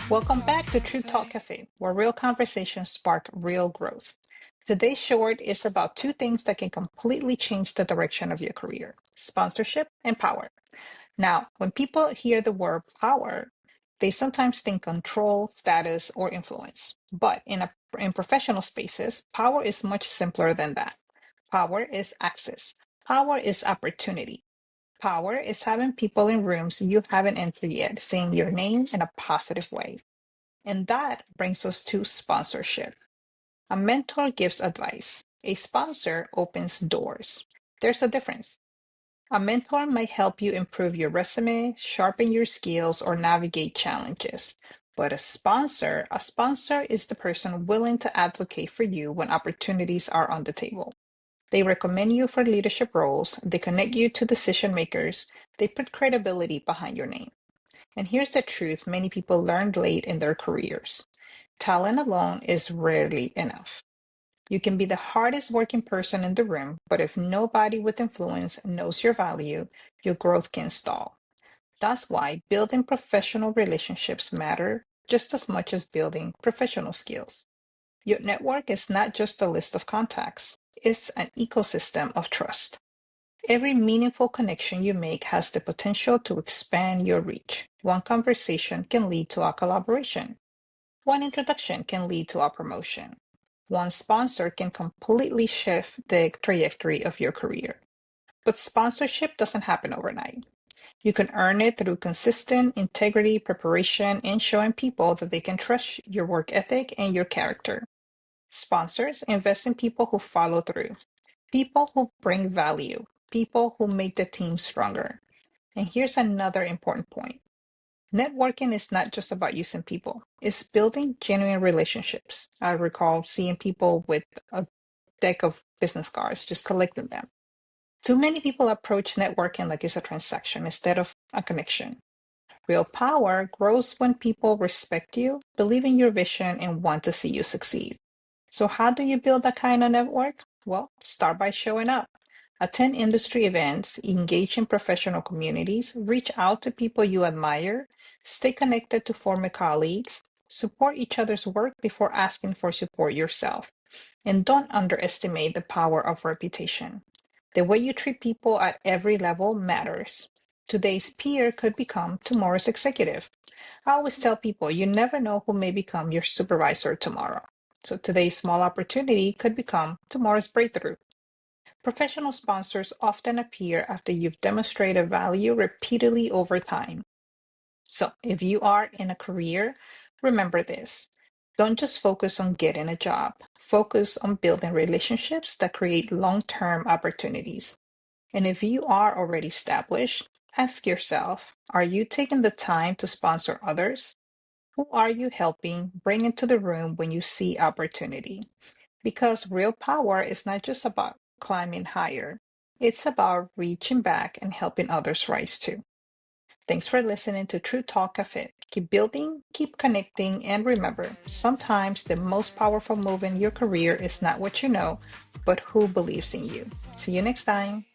Welcome back to True Talk Cafe, where real conversations spark real growth. Today's short is about two things that can completely change the direction of your career: sponsorship and power. Now, when people hear the word power, they sometimes think control, status, or influence. But in professional spaces, power is much simpler than that. Power is access, power is opportunity. Power is having people in rooms you haven't entered yet saying your name in a positive way. And that brings us to sponsorship. A mentor gives advice, a sponsor opens doors. There's a difference. A mentor might help you improve your resume, sharpen your skills, or navigate challenges. But a sponsor is the person willing to advocate for you when opportunities are on the table. They recommend you for leadership roles, they connect you to decision makers, they put credibility behind your name. And here's the truth many people learned late in their careers: talent alone is rarely enough. You can be the hardest working person in the room, but if nobody with influence knows your value, your growth can stall. That's why building professional relationships matter just as much as building professional skills. Your network is not just a list of contacts, it's an ecosystem of trust. Every meaningful connection you make has the potential to expand your reach. One conversation can lead to a collaboration. One introduction can lead to a promotion. One sponsor can completely shift the trajectory of your career. But sponsorship doesn't happen overnight. You can earn it through consistent integrity, preparation, and showing people that they can trust your work ethic and your character. Sponsors invest in people who follow through, people who bring value, people who make the team stronger. And here's another important point: networking is not just about using people, it's building genuine relationships. I recall seeing people with a deck of business cards, just collecting them. Too many people approach networking like it's a transaction instead of a connection. Real power grows when people respect you, believe in your vision, and want to see you succeed. So, how do you build that kind of network? Well, start by showing up. Attend industry events, engage in professional communities, reach out to people you admire, stay connected to former colleagues, support each other's work before asking for support yourself. And don't underestimate the power of reputation. The way you treat people at every level matters. Today's peer could become tomorrow's executive. I always tell people you never know who may become your supervisor tomorrow. So today's small opportunity could become tomorrow's breakthrough. Professional sponsors often appear after you've demonstrated value repeatedly over time. So if you are in a career, remember this. Don't just focus on getting a job. Focus on building relationships that create long-term opportunities. And if you are already established, ask yourself, are you taking the time to sponsor others? Who are you helping bring into the room when you see opportunity? Because real power is not just about climbing higher, it's about reaching back and helping others rise too. Thanks for listening to True Talk Cafe. Keep building, keep connecting, and remember, sometimes the most powerful move in your career is not what you know, but who believes in you. See you next time.